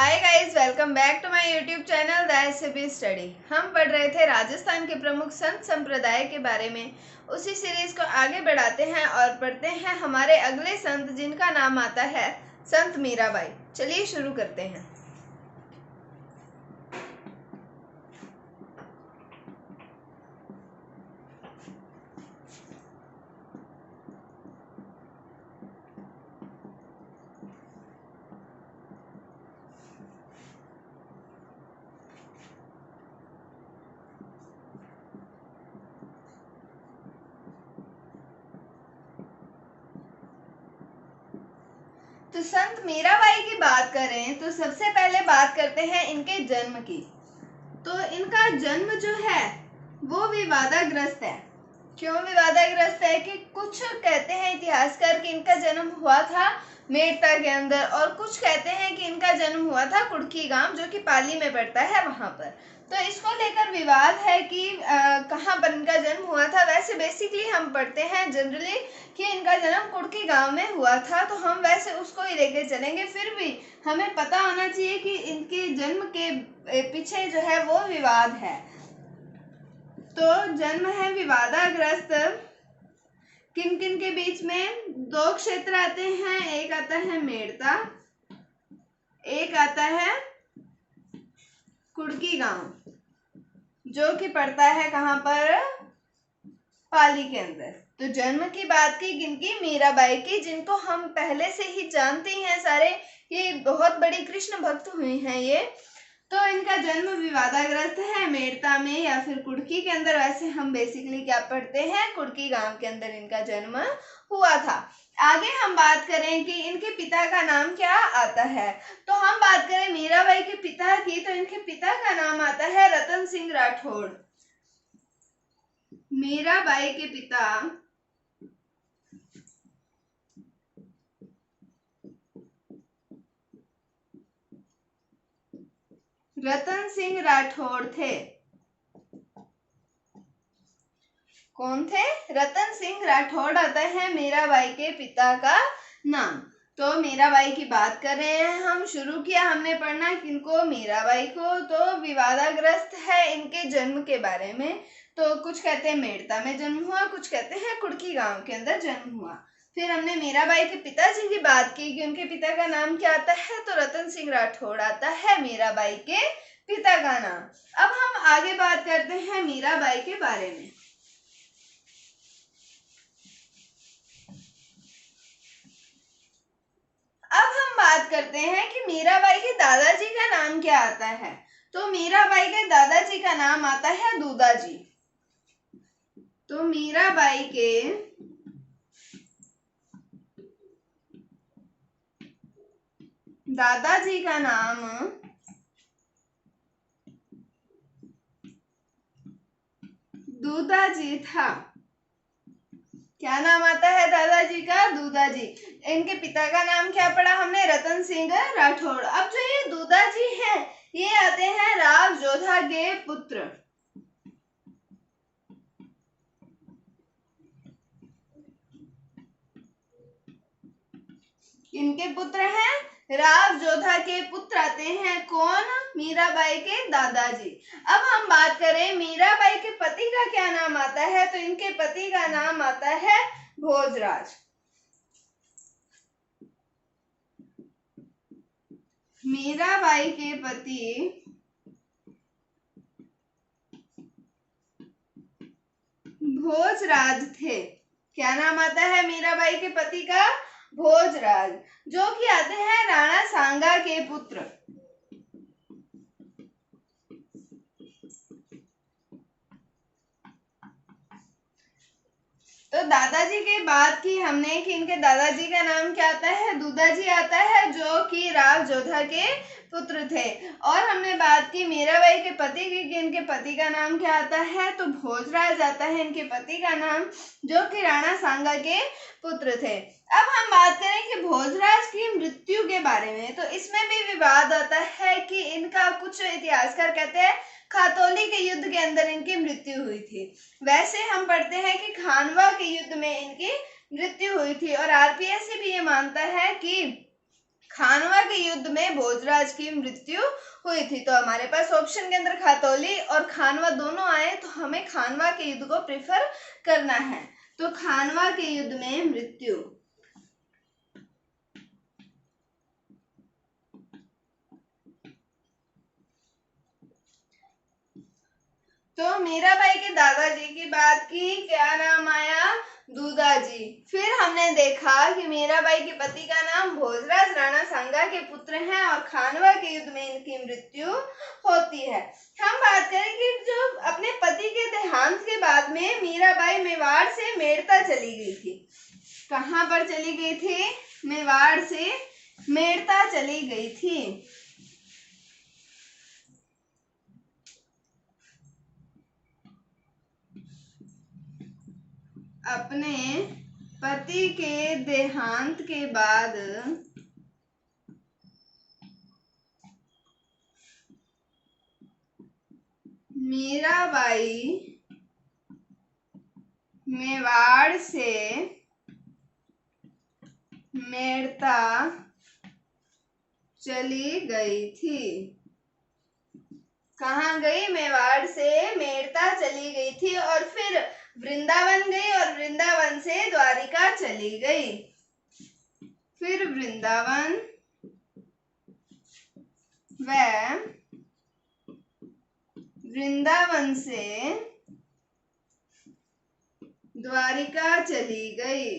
Hi guys, welcome back to my YouTube channel the SAB study. हम पढ़ रहे थे राजस्थान के प्रमुख संत संप्रदाय के बारे में। उसी सीरीज को आगे बढ़ाते हैं और पढ़ते हैं हमारे अगले संत, जिनका नाम आता है संत मीराबाई। चलिए शुरू करते हैं। तो संत मीराबाई की बात करें तो सबसे पहले बात करते हैं इनके जन्म की। तो इनका जन्म जो है वो विवादाग्रस्त है। क्यों विवादाग्रस्त है कि कुछ कहते हैं इतिहासकार कि इनका जन्म हुआ था मेड़ता के अंदर, और कुछ कहते हैं कि इनका जन्म हुआ था कुड़की गांव, जो कि पाली में पड़ता है, वहां पर। तो इसको लेकर विवाद है कि कहाँ पर इनका जन्म हुआ था। वैसे बेसिकली हम पढ़ते हैं जनरली कि इनका जन्म कुड़की गांव में हुआ था, तो हम वैसे उसको ही लेके चलेंगे। फिर भी हमें पता होना चाहिए कि इनके जन्म के पीछे जो है वो विवाद है। तो जन्म है विवादाग्रस्त। किन किन के बीच में दो क्षेत्र आते हैं, एक आता है मेड़ता, एक आता है कुड़की गांव, जो कि पड़ता है कहां पर, पाली के अंदर। तो जन्म की बात की किनकी, मीराबाई की, जिनको हम पहले से ही जानते हैं सारे, ये बहुत बड़ी कृष्ण भक्त हुई हैं ये। तो इनका जन्म विवादाग्रस्त है मेड़ता में या फिर कुड़की के अंदर। वैसे हम बेसिकली क्या पढ़ते हैं, कुड़की गांव के अंदर इनका जन्म हुआ था। आगे हम बात करें कि इनके पिता का नाम क्या आता है। तो हम बात करें मीराबाई के पिता की, तो इनके पिता का नाम आता है रतन सिंह राठौड़। मीराबाई के पिता रतन सिंह राठौड़ थे। कौन थे? रतन सिंह राठौड़ आता है मीराबाई के पिता का नाम। तो मीराबाई की बात कर रहे हैं हम। शुरू किया हमने पढ़ना किनको, मीराबाई को। तो विवादाग्रस्त है इनके जन्म के बारे में। तो कुछ कहते हैं मेड़ता में जन्म हुआ, कुछ कहते हैं कुड़की गांव के अंदर जन्म हुआ। फिर हमने मीराबाई के पिताजी की बात की कि उनके पिता का नाम क्या आता है, तो रतन सिंह राठौड़ आता है मीराबाई के पिता का नाम। अब हम आगे बात करते हैं मीराबाई के बारे में। अब हम बात करते हैं कि मीराबाई के दादाजी का नाम क्या आता है। तो मीराबाई के दादाजी का नाम आता है दूदाजी। तो मीराबाई के दादाजी का नाम दूदाजी था। क्या नाम आता है दादाजी का? दूदाजी। इनके पिता का नाम क्या पढ़ा हमने? रतन सिंह राठौड़। अब जो ये दूदाजी हैं, ये आते हैं राव जोधा के पुत्र। इनके पुत्र हैं, राव जोधा के पुत्र आते हैं। कौन? मीराबाई के दादाजी। अब हम बात करें मीराबाई के पति का क्या नाम आता है। तो इनके पति का नाम आता है भोजराज। मीराबाई के पति भोजराज थे। क्या नाम आता है मीराबाई के पति का? भोजराज, जो कि आते हैं राणा सांगा के पुत्र। तो दादाजी की बात की हमने कि इनके दादाजी का नाम क्या आता है? दूदाजी आता है, जो कि राव जोधा के पुत्र थे। और हमने बात की मीराबाई के पति की कि इनके पति का नाम क्या आता है, तो भोजराज आता है इनके पति का नाम, जो कि राणा सांगा के पुत्र थे। अब हम बात करें कि भोजराज की मृत्यु के बारे में। तो इसमें भी विवाद आता है कि इनका, कुछ इतिहासकार कहते हैं खातौली के युद्ध के अंदर इनकी मृत्यु हुई थी। वैसे हम पढ़ते हैं कि खानवा के युद्ध में इनकी मृत्यु हुई थी। और आरपीएससी भी ये मानता है कि खानवा के युद्ध में भोजराज की मृत्यु हुई थी। तो हमारे पास ऑप्शन के अंदर खातौली और खानवा दोनों आए, तो हमें खानवा के युद्ध को प्रेफर करना है। तो खानवा के युद्ध में मृत्यु। तो मीराबाई के दादाजी की बात की, क्या नाम आया? दूधाजी। फिर हमने देखा कि मीराबाई के पति का नाम भोजराज राणा सांगा के पुत्र हैं और खानवा के युद्ध में इनकी मृत्यु होती है। हम बात करें कि जो अपने पति के देहांत के बाद में मीराबाई मेवाड़ से मेड़ता चली गई थी। कहाँ पर चली गई थी? मेवाड़ से मेड़ता चली गई थी। अपने पति के देहांत के बाद मीराबाई मेवाड़ से मेड़ता चली गई थी। कहाँ गई? मेवाड़ से मेड़ता चली गई थी और फिर वृंदावन गई और वृंदावन से द्वारिका चली गई। फिर वृंदावन व वृंदावन से द्वारिका चली गई।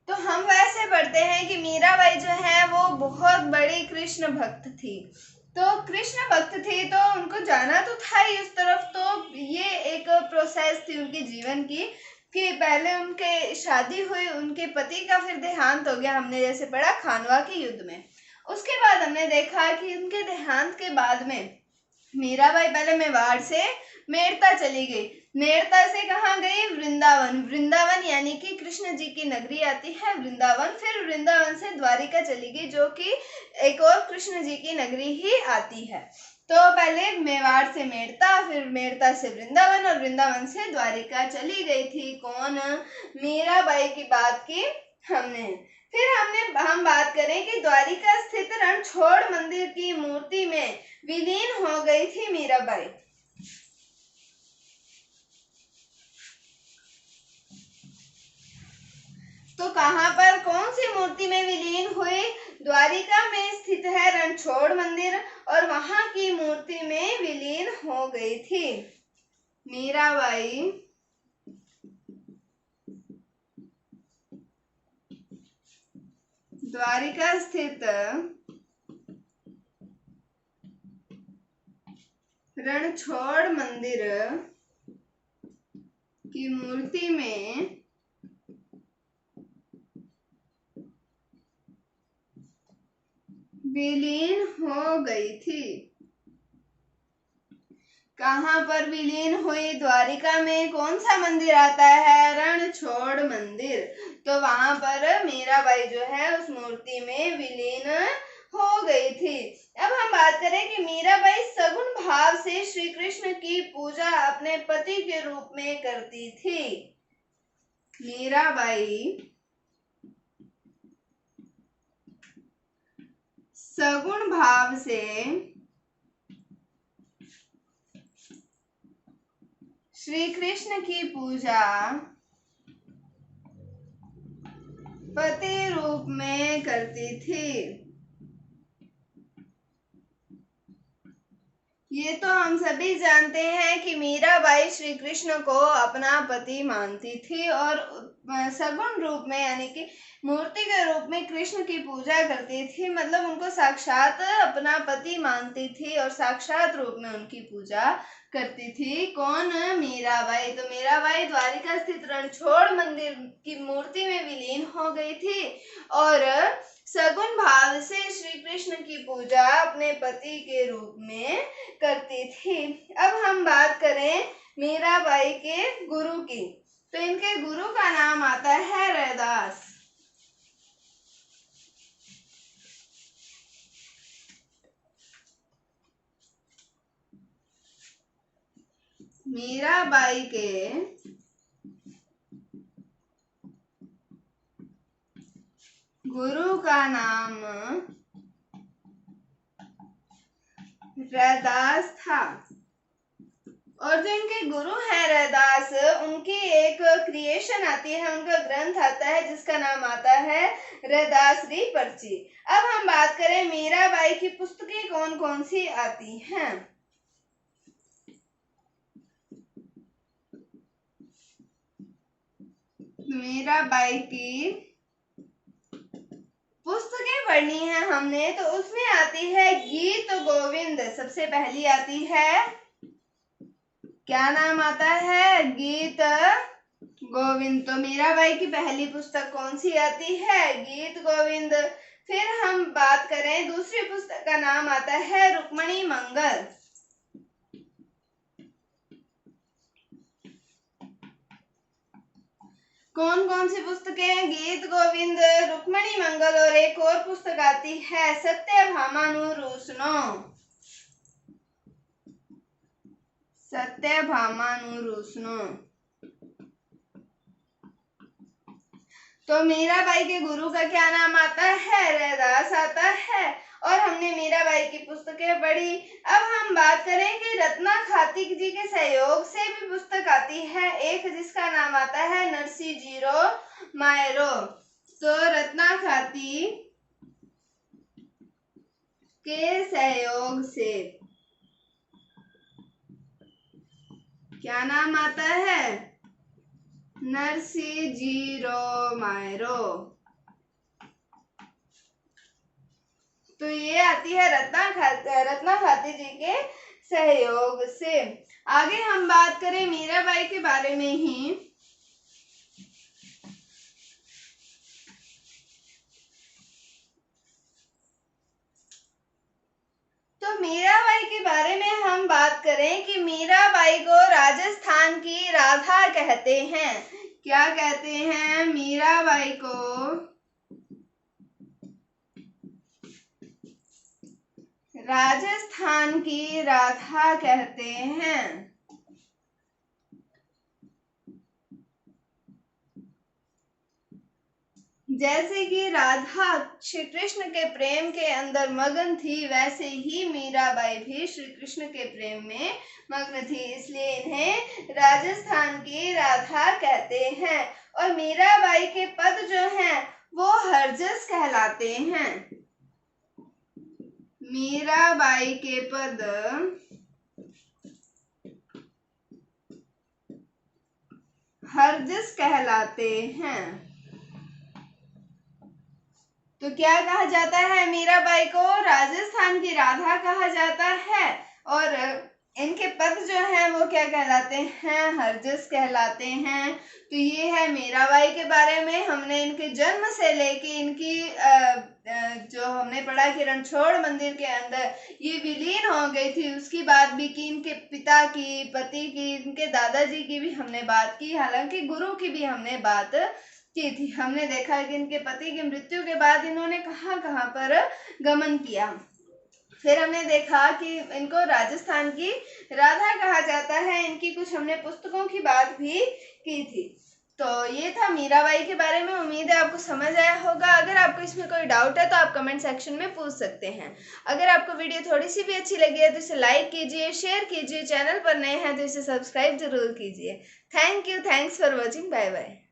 तो हम वैसे पढ़ते हैं कि मीराबाई जो है वो बहुत बड़ी कृष्ण भक्त थी। तो कृष्ण भक्त थी तो उनको जाना तो था ही उस तरफ। तो ये एक प्रोसेस थी उनके जीवन की कि पहले उनके शादी हुई, उनके पति का फिर देहांत हो गया, हमने जैसे पढ़ा खानवा के युद्ध में। उसके बाद हमने देखा कि उनके देहांत के बाद में मीराबाई पहले मेवाड़ से मेड़ता चली गई। मेड़ता से कहाँ गई? वृंदावन। वृंदावन यानी कि कृष्ण जी की नगरी आती है वृंदावन। फिर वृंदावन से द्वारिका चली गई, जो कि एक और कृष्ण जी की नगरी ही आती है। तो पहले मेवाड़ से मेड़ता, फिर मेड़ता से वृंदावन और वृंदावन से द्वारिका चली गई थी। कौन? मीराबाई की बात की हमने। फिर हम बात करें कि द्वारिका स्थित रणछोड़ मंदिर की मूर्ति में विलीन हो गई थी मीराबाई। तो कहां पर, कौन सी मूर्ति में विलीन हुई? द्वारिका में स्थित है रणछोड़ मंदिर और वहां की मूर्ति में विलीन हो गई थी मीराबाई। द्वारिका स्थित रणछोड़ मंदिर की मूर्ति में विलीन हो गई थी। कहाँ पर विलीन हुई? द्वारिका में कौन सा मंदिर आता है? रणछोड़ मंदिर। तो वहां पर मीराबाई जो है उस मूर्ति में विलीन हो गई थी। अब हम बात करें कि मीराबाई सगुण भाव से श्री कृष्ण की पूजा अपने पति के रूप में करती थी। मीराबाई सगुण भाव से श्री कृष्ण की पूजा पति रूप में करती थी। ये तो हम सभी जानते हैं कि मीराबाई श्री कृष्ण को अपना पति मानती थी और सगुण रूप में यानी कि मूर्ति के रूप में कृष्ण की पूजा करती थी। मतलब उनको साक्षात अपना पति मानती थी और साक्षात रूप में उनकी पूजा करती थी। कौन? मीराबाई। तो मीराबाई द्वारिका स्थित रणछोड़ मंदिर की मूर्ति में विलीन हो गई थी और सगुण भाव से श्री कृष्ण की पूजा अपने पति के रूप में करती थी। अब हम बात करें मीराबाई के गुरु की, तो इनके गुरु का नाम आता है रैदास। मीराबाई के गुरु का नाम रैदास था। और जो इनके गुरु हैं रैदास, उनकी एक क्रिएशन आती है, उनका ग्रंथ आता है जिसका नाम आता है रैदास री पर्ची। अब हम बात करें मीराबाई की पुस्तकें कौन कौन सी आती हैं। मीराबाई की पुस्तकें पढ़नी है हमने, तो उसमें आती है गीत गोविंद, सबसे पहली आती है। क्या नाम आता है? गीत गोविंद। तो मीराबाई की पहली पुस्तक कौन सी आती है? गीत गोविंद। फिर हम बात करें दूसरी पुस्तक का नाम आता है रुक्मणी मंगल। कौन कौन सी पुस्तकें हैं? गीत गोविंद, रुक्मणी मंगल और एक और पुस्तक आती है सत्यभामानुरुष्णो। सत्यभामानुरुष्णो। तो मीराबाई के गुरु का क्या नाम आता है? रैदास आता है। और हमने मीराबाई की पुस्तकें पढ़ी। अब हम बात करें कि रत्ना खाती जी के सहयोग से भी पुस्तक आती है एक, जिसका नाम आता है नरसी जीरो मायरो। तो रत्ना खाती के सहयोग से क्या नाम आता है? Narsi zero Miro. तो ये आती है रत्ना खाती जी के सहयोग से। आगे हम बात करें मीराबाई के बारे में ही। तो मीराबाई के बारे में हम बात करें कि मीराबाई को राजस्थान की राधा कहते हैं। क्या कहते हैं? मीराबाई को राजस्थान की राधा कहते हैं। जैसे कि राधा श्री कृष्ण के प्रेम के अंदर मगन थी, वैसे ही मीराबाई भी श्री कृष्ण के प्रेम में मग्न थी, इसलिए इन्हें राजस्थान की राधा कहते हैं। और मीराबाई के पद जो हैं वो हरजस कहलाते हैं। मीराबाई के पद हरजस कहलाते हैं। तो क्या कहा जाता है? मीराबाई को राजस्थान की राधा कहा जाता है। और इनके पद जो हैं वो क्या कहलाते हैं? हरजस कहलाते हैं। तो ये है मीराबाई के बारे में। हमने इनके जन्म से लेके इनकी जो हमने पढ़ा कि रणछोड़ मंदिर के अंदर ये विलीन हो गई थी, उसकी बात भी की। इनके पिता की, पति की, इनके दादाजी की भी हमने बात की, हालांकि गुरु की भी हमने बात की थी। हमने देखा कि इनके पति की मृत्यु के बाद इन्होंने कहाँ कहाँ पर गमन किया। फिर हमने देखा कि इनको राजस्थान की राधा कहा जाता है। इनकी कुछ हमने पुस्तकों की बात भी की थी। तो ये था मीराबाई के बारे में। उम्मीद है आपको समझ आया होगा। अगर आपको इसमें कोई डाउट है तो आप कमेंट सेक्शन में पूछ सकते हैं। अगर आपको वीडियो थोड़ी सी भी अच्छी लगी है तो इसे लाइक कीजिए, शेयर कीजिए। चैनल पर नए हैं तो इसे सब्सक्राइब जरूर कीजिए। Thank you, thanks for watching, bye bye.